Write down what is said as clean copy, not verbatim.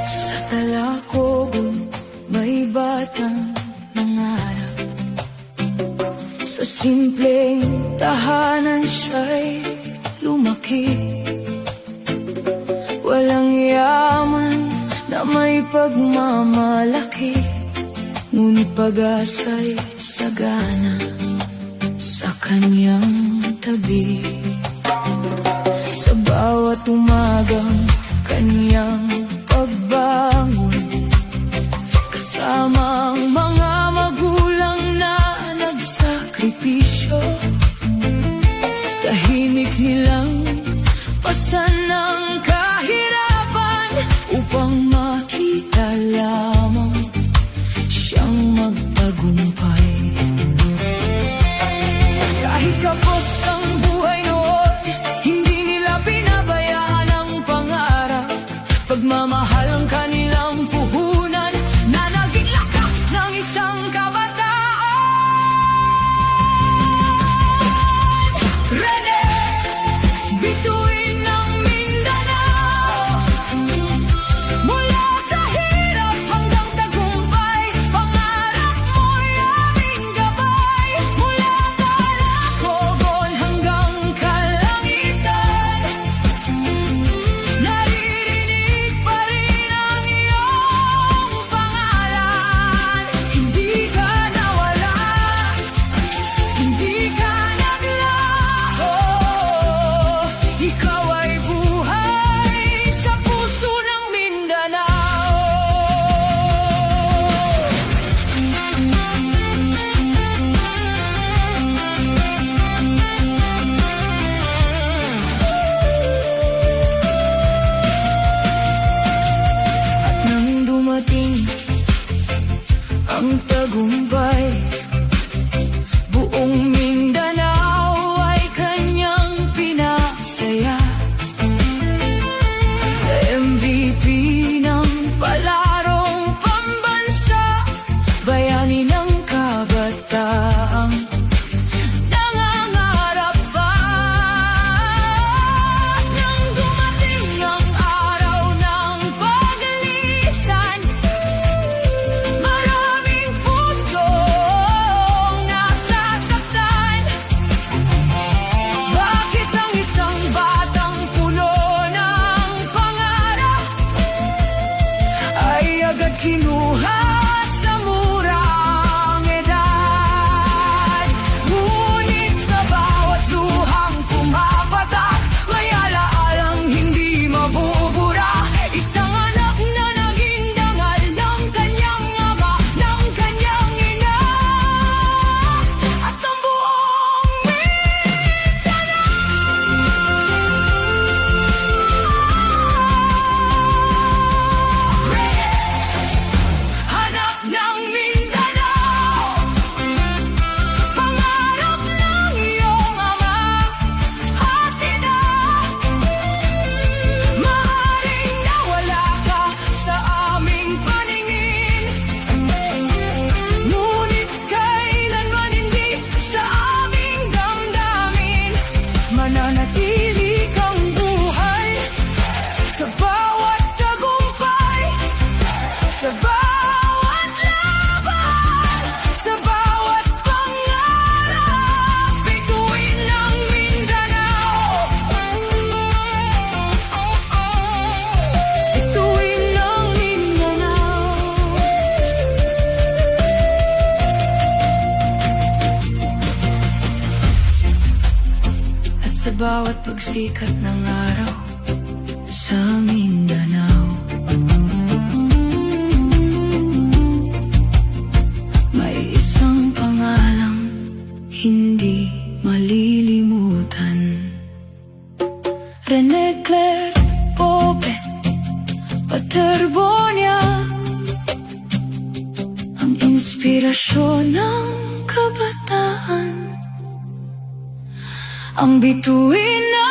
Sa Talacogon may batang nangarap, sa simpleng tahanan siya'y lumaki. Walang yaman na may pagmamalaki, ngunit pag-asa'y sagana sa kanyang tabi. Sa bawat umagang kanyang pagbangon, kasama ang mga magulang na nagsakripisyo, tahimik nilang pasan ng kahirapan upang makita lamang siyang magtagumpay. Kahit kapos ang buhay noon, hindi nila pinabayaan ang pangarap. Pagmamahal ang kanilang puhunan na naging lakas ng isang kabataan. Rene, bituin ng Mindanao, mula sa hirap hanggang tagumpay, pangarap mo'y aming gabay. Mula Talacogon hanggang kalangitan, naririnig pa rin ang iyong pangalan. Hindi ka nawala, hindi ka naglaho, ikaw ay buhay sa puso ng Mindanao. At nang dumating ang tagumpay, buong Mindanao ay kanyang pinasaya. MVP ng palarong pambansa, bayani ng kabataang nangangarap pa. Nang dumating ang araw ng paglisan, maraming pusong nasasaktan. Bakit ang isang batang puno ng pangarap ay agad kinuha sa murang edad? Ngunit sa bawat luhang pumapatak, may alaalang hindi mabubura. Isang anak na naging dangal ng kanyang ama, ng kanyang ina, at ang buong hanap ng Mindanao, pangarap ng iyong ama at ina. Maaaring nawala ka sa aming paningin, ngunit kailanman hindi sa aming damdamin. Mananatili kang buhay sa bawat tagumpay, sa bawat laban, sa bawat pangarap. Bituin ng Mindanao, bituin ng Mindanao. At sa bawat pagsikat ng araw sa Mindanao, may isang pangalang hindi malilimutan. Rene Claire Pope Paterbonia, ang inspirasyon ng kabataan, ang bituin na